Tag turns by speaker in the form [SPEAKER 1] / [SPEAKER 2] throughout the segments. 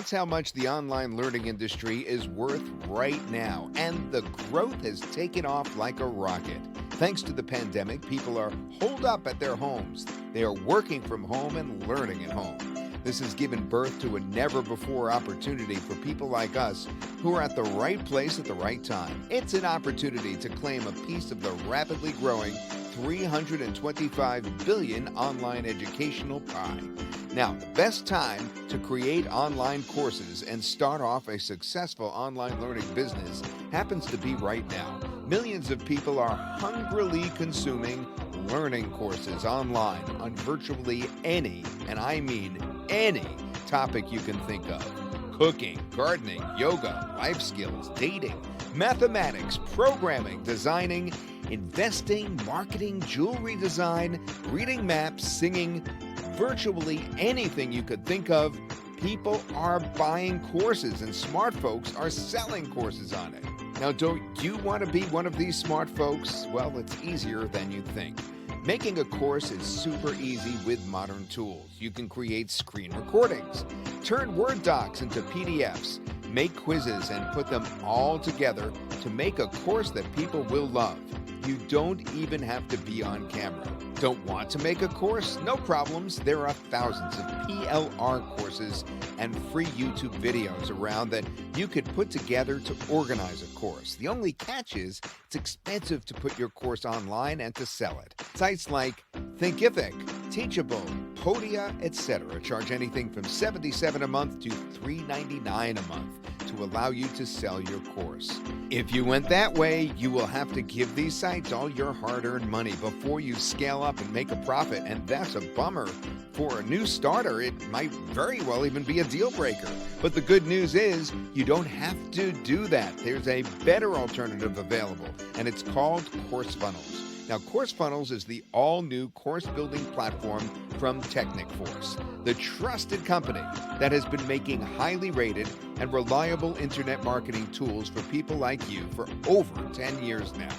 [SPEAKER 1] That's how much the online learning industry is worth right now, and the growth has taken off like a rocket. Thanks to the pandemic, people are holed up at their homes. They are working from home and learning at home. This has given birth to a never-before opportunity for people like us who are at the right place at the right time. It's an opportunity to claim a piece of the rapidly growing $325 billion online educational pie. Now, the best time to create online courses and start off a successful online learning business happens to be right now. Millions of people are hungrily consuming learning courses online on virtually any, and I mean any, topic you can think of. Cooking, gardening, yoga, life skills, dating, mathematics, programming, designing, investing, marketing, jewelry design, reading maps, singing, virtually anything you could think of. People are buying courses and smart folks are selling courses on it. Now, don't you want to be one of these smart folks? Well, it's easier than you think. Making a course is super easy with modern tools. You can create screen recordings, turn Word docs into PDFs, make quizzes, and put them all together to make a course that people will love. You don't even have to be on camera. Don't want to make a course? No problems. There are thousands of PLR courses and free YouTube videos around that you could put together to organize a course. The only catch is it's expensive to put your course online and to sell it. Sites like Thinkific, Teachable, Podia, etc. charge anything from $77 a month to $399 a month to allow you to sell your course. If you went that way, you will have to give these sites all your hard-earned money before you scale up and make a profit, and that's a bummer. For a new starter, it might very well even be a deal breaker. But the good news is you don't have to do that. There's a better alternative available, and it's called CourseFunnels. Now, CourseFunnels is the all-new course-building platform from Technicforce, the trusted company that has been making highly rated and reliable internet marketing tools for people like you for over 10 years now.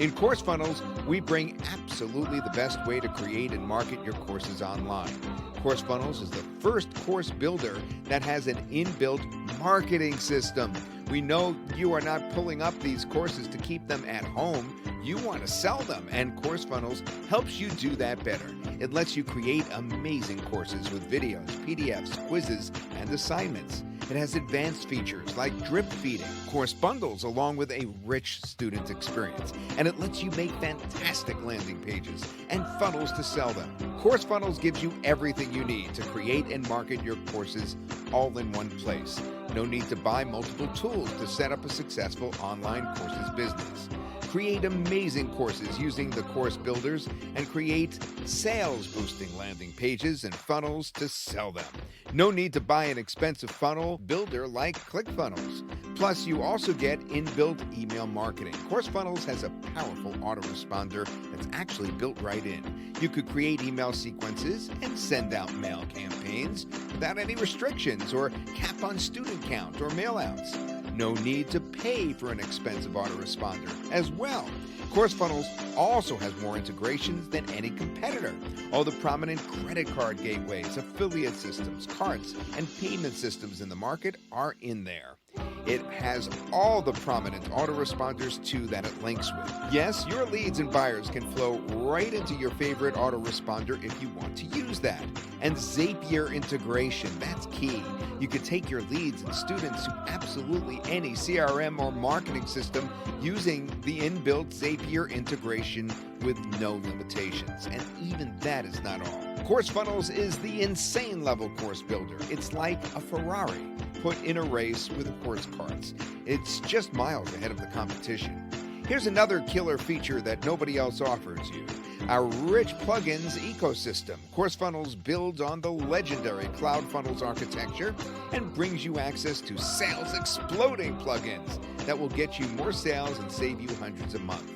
[SPEAKER 1] In CourseFunnels, we bring absolutely the best way to create and market your courses online. CourseFunnels is the first course builder that has an inbuilt marketing system. We know you are not pulling up these courses to keep them at home. You want to sell them, and CourseFunnels helps you do that better. It lets you create amazing courses with videos, PDFs, quizzes, and assignments. It has advanced features like drip feeding, course bundles, along with a rich student experience. And it lets you make fantastic landing pages and funnels to sell them. CourseFunnels gives you everything you need to create and market your courses all in one place. No need to buy multiple tools to set up a successful online courses business. Create amazing courses using the course builders and create sales-boosting landing pages and funnels to sell them. No need to buy an expensive funnel builder like ClickFunnels. Plus, you also get inbuilt email marketing. CourseFunnels has a powerful autoresponder that's actually built right in. You could create email sequences and send out mail campaigns without any restrictions or cap on student count or mailouts. No need to pay for an expensive autoresponder as well. CourseFunnels also has more integrations than any competitor. All the prominent credit card gateways, affiliate systems, carts, and payment systems in the market are in there. It has all the prominent autoresponders too that it links with. Yes, your leads and buyers can flow right into your favorite autoresponder if you want to use that. And Zapier integration, that's key. You could take your leads and students to absolutely any CRM or marketing system using the inbuilt Zapier integration with no limitations. And even that is not all. CourseFunnels is the insane level course builder. It's like a Ferrari put in a race with horse carts. It's just miles ahead of the competition. Here's another killer feature that nobody else offers you. Our rich plugins ecosystem. CourseFunnels builds on the legendary CloudFunnels architecture and brings you access to sales exploding plugins that will get you more sales and save you hundreds a month.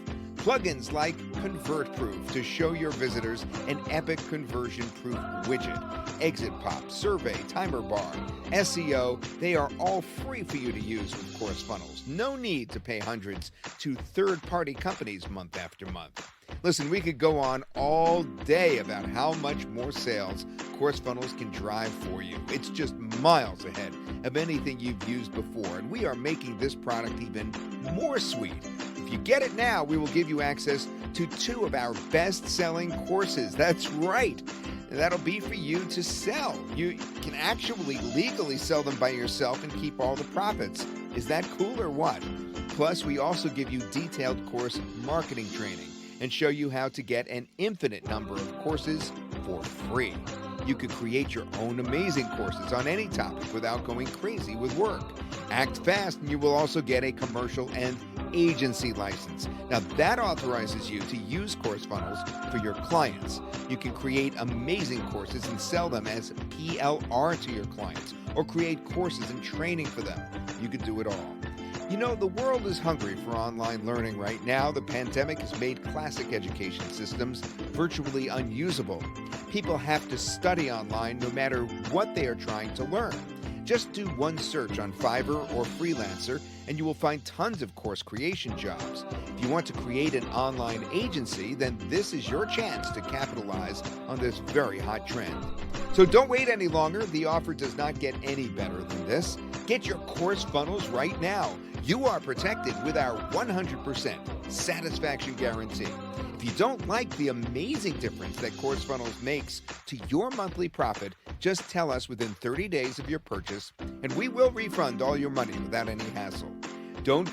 [SPEAKER 1] Plugins like ConvertProof to show your visitors an epic conversion-proof widget, Exit Pop, Survey, Timer Bar, SEO, they are all free for you to use with CourseFunnels. No need to pay hundreds to third-party companies month after month. Listen, we could go on all day about how much more sales Course Funnels can drive for you. It's just miles ahead of anything you've used before, and we are making this product even more sweet. If you get it now, we will give you access to 2 of our best-selling courses. That's right. That'll be for you to sell. You can actually legally sell them by yourself and keep all the profits. Is that cool or what? Plus, we also give you detailed course marketing training and show you how to get an infinite number of courses for free. You could create your own amazing courses on any topic without going crazy with work. Act fast and you will also get a commercial and agency license. Now that authorizes you to use Course Funnels for your clients. You can create amazing courses and sell them as PLR to your clients, or create courses and training for them. You can do it all. You know, the world is hungry for online learning right now. The pandemic has made classic education systems virtually unusable. People have to study online no matter what they are trying to learn. Just do one search on Fiverr or Freelancer and you will find tons of course creation jobs. If you want to create an online agency, then this is your chance to capitalize on this very hot trend. So don't wait any longer. The offer does not get any better than this. Get your Course Funnels right now. You are protected with our 100% satisfaction guarantee. If you don't like the amazing difference that Course Funnels makes to your monthly profit, just tell us within 30 days of your purchase, and we will refund all your money without any hassle. Don't